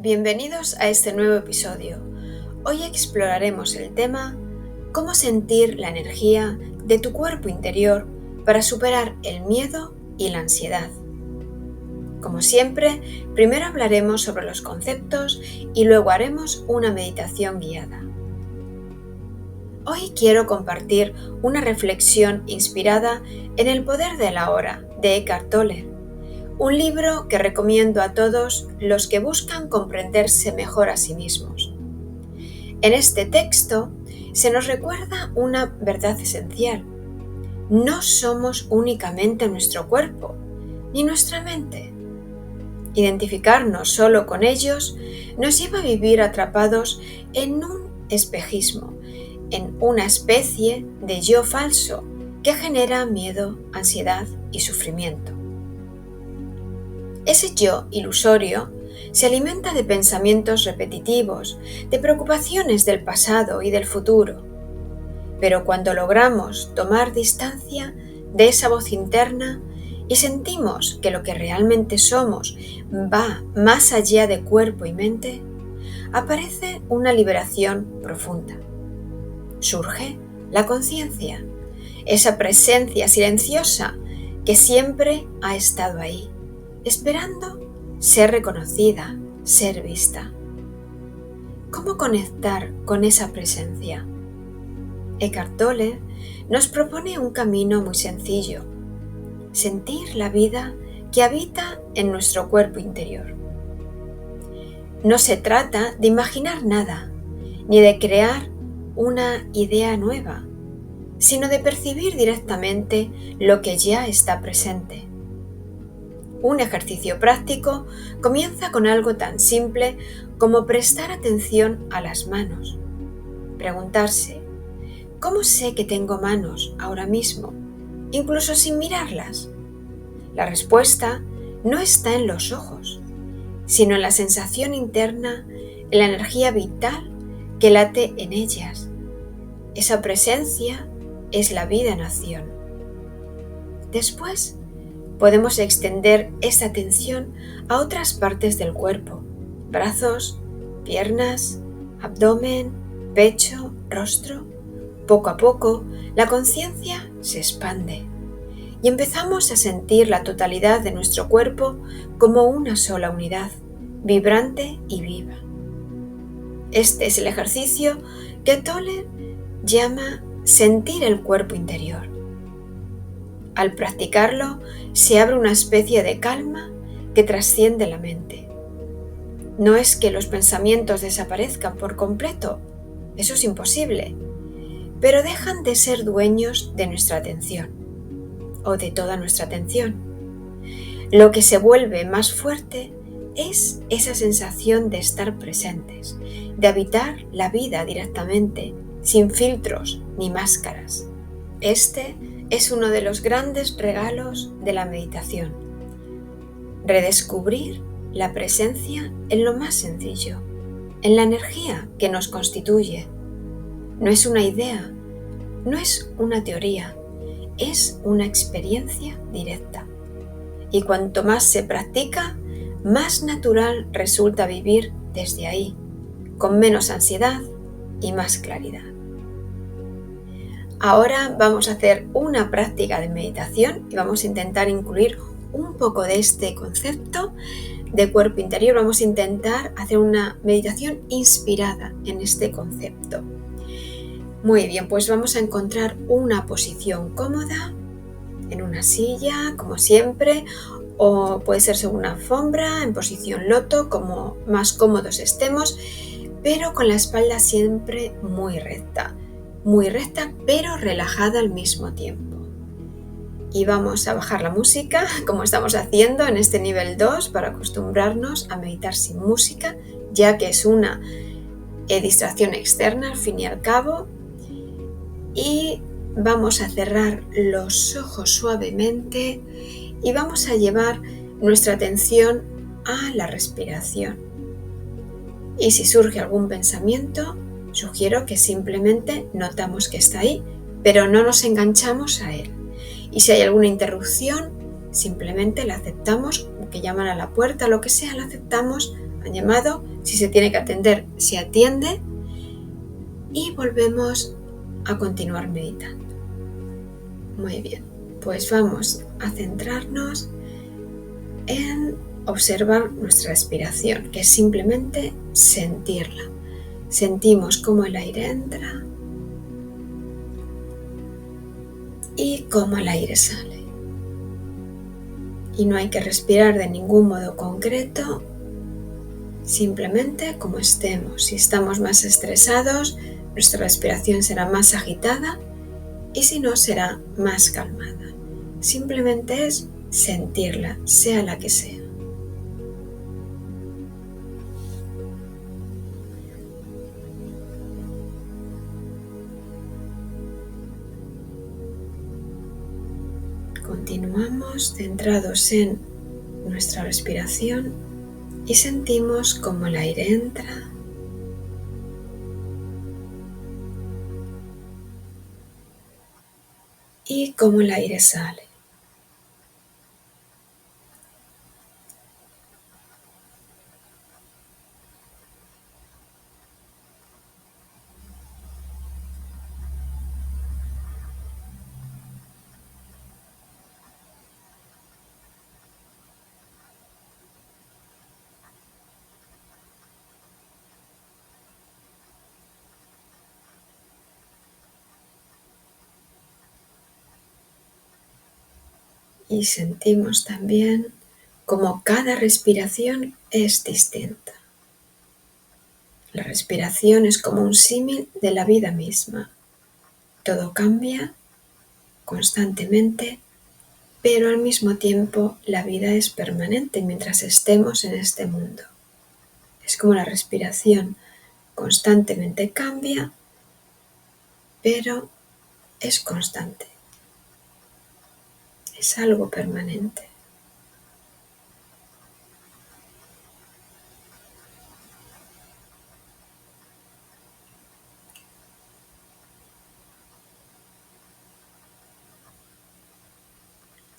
Bienvenidos a este nuevo episodio. Hoy exploraremos el tema cómo sentir la energía de tu cuerpo interior para superar el miedo y la ansiedad. Como siempre, primero hablaremos sobre los conceptos y luego haremos una meditación guiada. Hoy quiero compartir una reflexión inspirada en El poder de la hora de Eckhart Tolle, un libro que recomiendo a todos los que buscan comprenderse mejor a sí mismos. En este texto se nos recuerda una verdad esencial. No somos únicamente nuestro cuerpo, ni nuestra mente. Identificarnos solo con ellos nos lleva a vivir atrapados en un espejismo, en una especie de yo falso que genera miedo, ansiedad y sufrimiento. Ese yo ilusorio se alimenta de pensamientos repetitivos, de preocupaciones del pasado y del futuro. Pero cuando logramos tomar distancia de esa voz interna y sentimos que lo que realmente somos va más allá de cuerpo y mente, aparece una liberación profunda. Surge la conciencia, esa presencia silenciosa que siempre ha estado ahí, esperando ser reconocida, ser vista. ¿Cómo conectar con esa presencia? Eckhart Tolle nos propone un camino muy sencillo: sentir la vida que habita en nuestro cuerpo interior. No se trata de imaginar nada, ni de crear una idea nueva, sino de percibir directamente lo que ya está presente. Un ejercicio práctico comienza con algo tan simple como prestar atención a las manos. Preguntarse: ¿cómo sé que tengo manos ahora mismo, incluso sin mirarlas? La respuesta no está en los ojos, sino en la sensación interna, en la energía vital que late en ellas. Esa presencia es la vida en acción. Después, podemos extender esta atención a otras partes del cuerpo: brazos, piernas, abdomen, pecho, rostro. Poco a poco, la conciencia se expande y empezamos a sentir la totalidad de nuestro cuerpo como una sola unidad, vibrante y viva. Este es el ejercicio que Tolle llama sentir el cuerpo interior. Al practicarlo, se abre una especie de calma que trasciende la mente. No es que los pensamientos desaparezcan por completo, eso es imposible, pero dejan de ser dueños de nuestra atención, o de toda nuestra atención. Lo que se vuelve más fuerte es esa sensación de estar presentes, de habitar la vida directamente, sin filtros ni máscaras. Este es uno de los grandes regalos de la meditación: redescubrir la presencia en lo más sencillo, en la energía que nos constituye. No es una idea, no es una teoría, es una experiencia directa. Y cuanto más se practica, más natural resulta vivir desde ahí, con menos ansiedad y más claridad. Ahora vamos a hacer una práctica de meditación y vamos a intentar incluir un poco de este concepto de cuerpo interior. Vamos a intentar hacer una meditación inspirada en este concepto. Muy bien, pues vamos a encontrar una posición cómoda en una silla, como siempre, o puede ser sobre una alfombra, en posición loto, como más cómodos estemos, pero con la espalda siempre muy recta, pero relajada al mismo tiempo. Y vamos a bajar la música, como estamos haciendo en este nivel 2, para acostumbrarnos a meditar sin música, ya que es una distracción externa al fin y al cabo. Y vamos a cerrar los ojos suavemente y vamos a llevar nuestra atención a la respiración. Y si surge algún pensamiento, sugiero que simplemente notamos que está ahí, pero no nos enganchamos a él. Y si hay alguna interrupción, simplemente la aceptamos, que llaman a la puerta, lo que sea, la aceptamos Han llamado, si se tiene que atender, se atiende y volvemos a continuar meditando. Muy bien, pues vamos a centrarnos en observar nuestra respiración, que es simplemente sentirla. Sentimos cómo el aire entra y cómo el aire sale. Y no hay que respirar de ningún modo concreto, simplemente como estemos. Si estamos más estresados, nuestra respiración será más agitada y si no, será más calmada. Simplemente es sentirla, sea la que sea. Continuamos centrados en nuestra respiración y sentimos cómo el aire entra y cómo el aire sale. Y sentimos también cómo cada respiración es distinta. La respiración es como un símil de la vida misma. Todo cambia constantemente, pero al mismo tiempo la vida es permanente mientras estemos en este mundo. Es como la respiración constantemente cambia, pero es constante. Es algo permanente.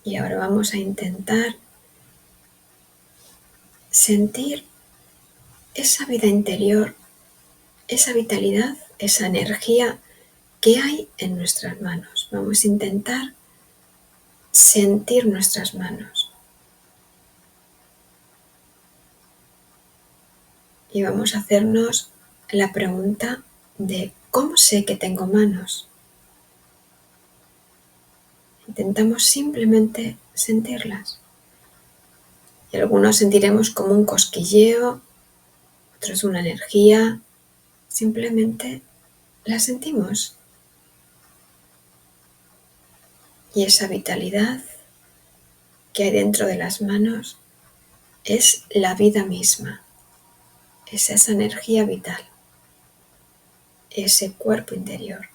Y ahora vamos a intentar sentir esa vida interior, esa vitalidad, esa energía que hay en nuestras manos. Vamos a intentar sentir nuestras manos. Y vamos a hacernos la pregunta de ¿cómo sé que tengo manos? Intentamos simplemente sentirlas. Y algunos sentiremos como un cosquilleo, otros una energía. Simplemente la sentimos. Y esa vitalidad que hay dentro de las manos es la vida misma. Es esa energía vital, ese cuerpo interior.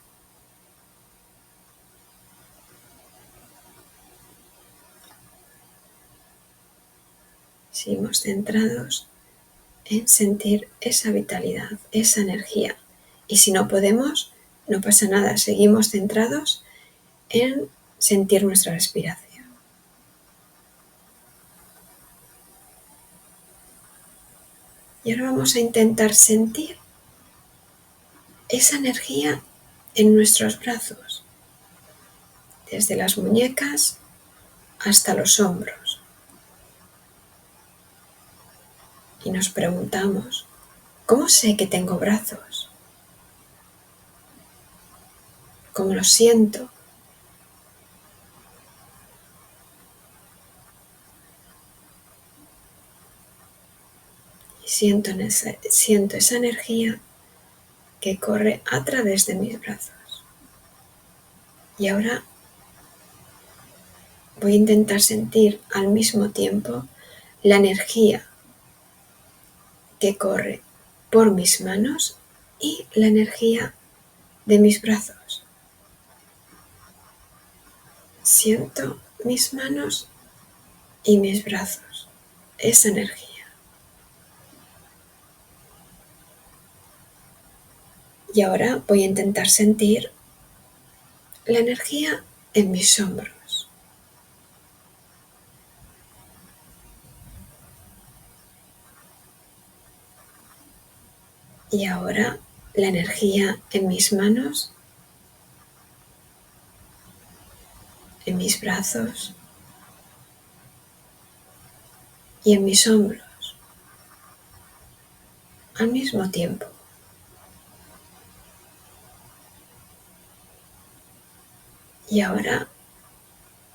Seguimos centrados en sentir esa vitalidad, esa energía. Y si no podemos, no pasa nada, seguimos centrados en sentir nuestra respiración. Y ahora vamos a intentar sentir esa energía en nuestros brazos, desde las muñecas hasta los hombros. Y nos preguntamos, ¿cómo sé que tengo brazos? ¿Cómo los siento? Y siento esa energía que corre a través de mis brazos. Y ahora voy a intentar sentir al mismo tiempo la energía que corre por mis manos y la energía de mis brazos. Siento mis manos y mis brazos, esa energía. Y ahora voy a intentar sentir la energía en mis hombros. Y ahora la energía en mis manos, en mis brazos y en mis hombros al mismo tiempo. Y ahora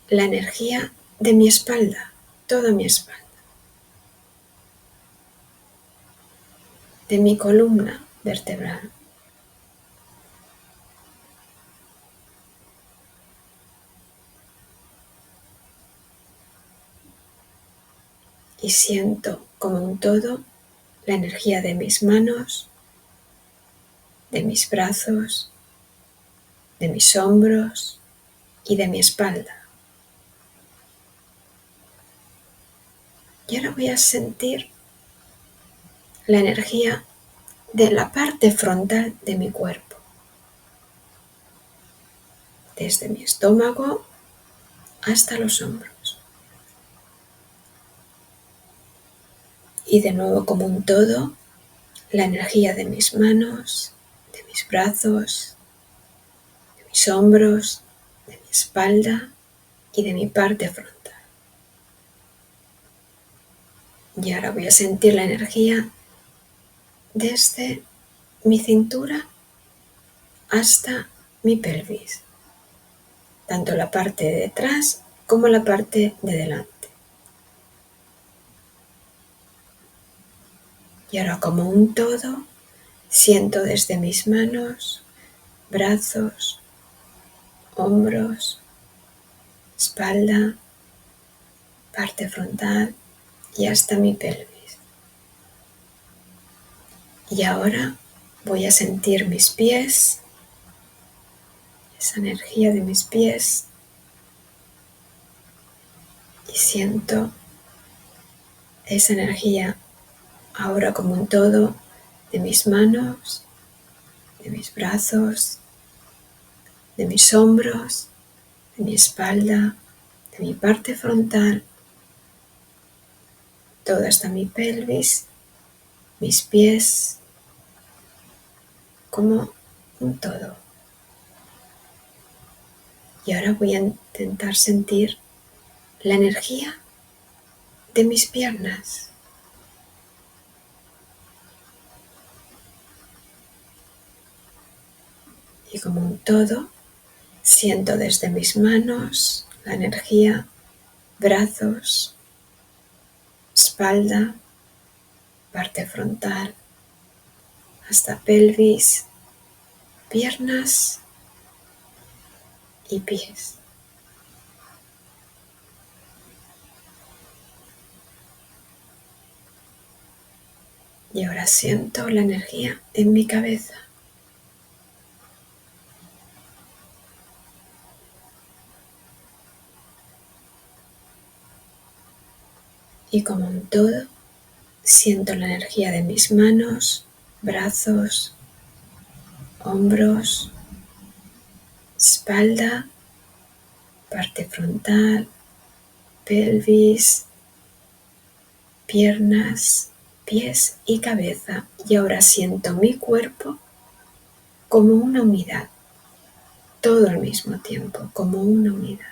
la energía de mi espalda, toda mi espalda, de mi columna vertebral. Y siento como un todo la energía de mis manos, de mis brazos, de mis hombros y de mi espalda. Y ahora voy a sentir la energía de la parte frontal de mi cuerpo, desde mi estómago hasta los hombros. Y de nuevo como un todo, la energía de mis manos, de mis brazos, de mis hombros, de mi espalda y de mi parte frontal. Y ahora voy a sentir la energía desde mi cintura hasta mi pelvis, tanto la parte de detrás como la parte de delante. Y ahora como un todo, siento desde mis manos, brazos, hombros, espalda, parte frontal y hasta mi pelvis. Y ahora voy a sentir mis pies, esa energía de mis pies, y siento esa energía ahora como un todo de mis manos, de mis brazos, de mis hombros, de mi espalda, de mi parte frontal, toda hasta mi pelvis, mis pies, como un todo. Y ahora voy a intentar sentir la energía de mis piernas. Y como un todo, siento desde mis manos la energía, brazos, espalda, parte frontal, hasta pelvis, piernas y pies. Y ahora siento la energía en mi cabeza. Y como un todo, siento la energía de mis manos, brazos, hombros, espalda, parte frontal, pelvis, piernas, pies y cabeza. Y ahora siento mi cuerpo como una unidad, todo al mismo tiempo, como una unidad.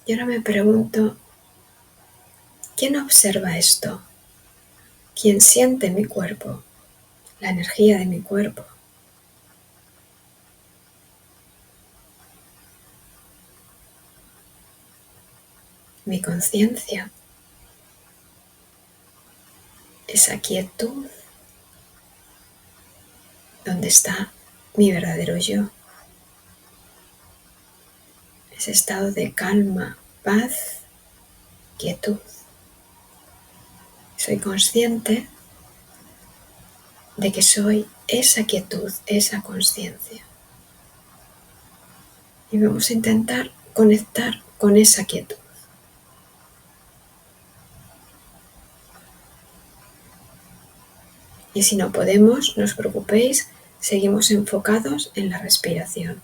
Y ahora me pregunto, ¿quién observa esto? ¿Quién siente mi cuerpo? La energía de mi cuerpo. Mi conciencia. Esa quietud donde está mi verdadero yo. Ese estado de calma, paz, quietud. Soy consciente de que soy esa quietud, esa conciencia. y vamos a intentar conectar con esa quietud. Y si no podemos, no os preocupéis, seguimos enfocados en la respiración.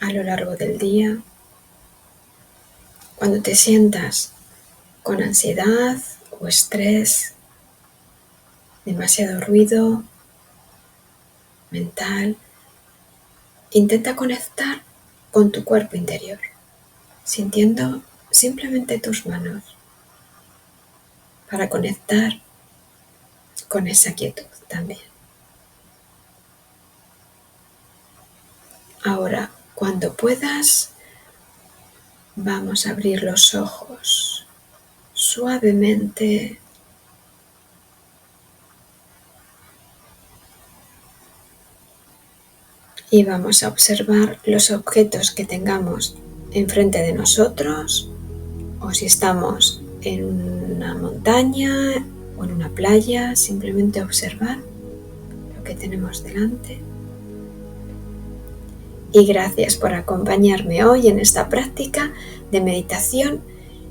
A lo largo del día, cuando te sientas con ansiedad o estrés, demasiado ruido mental, intenta conectar con tu cuerpo interior, sintiendo simplemente tus manos para conectar con esa quietud también. Ahora, cuando puedas, vamos a abrir los ojos suavemente y vamos a observar los objetos que tengamos enfrente de nosotros, o si estamos en una montaña o en una playa, simplemente observar lo que tenemos delante. Y gracias por acompañarme hoy en esta práctica de meditación.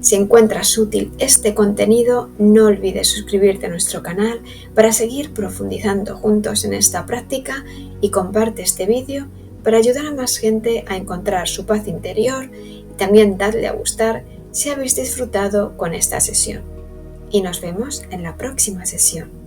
Si encuentras útil este contenido, no olvides suscribirte a nuestro canal para seguir profundizando juntos en esta práctica y comparte este vídeo para ayudar a más gente a encontrar su paz interior y también dadle a gustar si habéis disfrutado con esta sesión. Y nos vemos en la próxima sesión.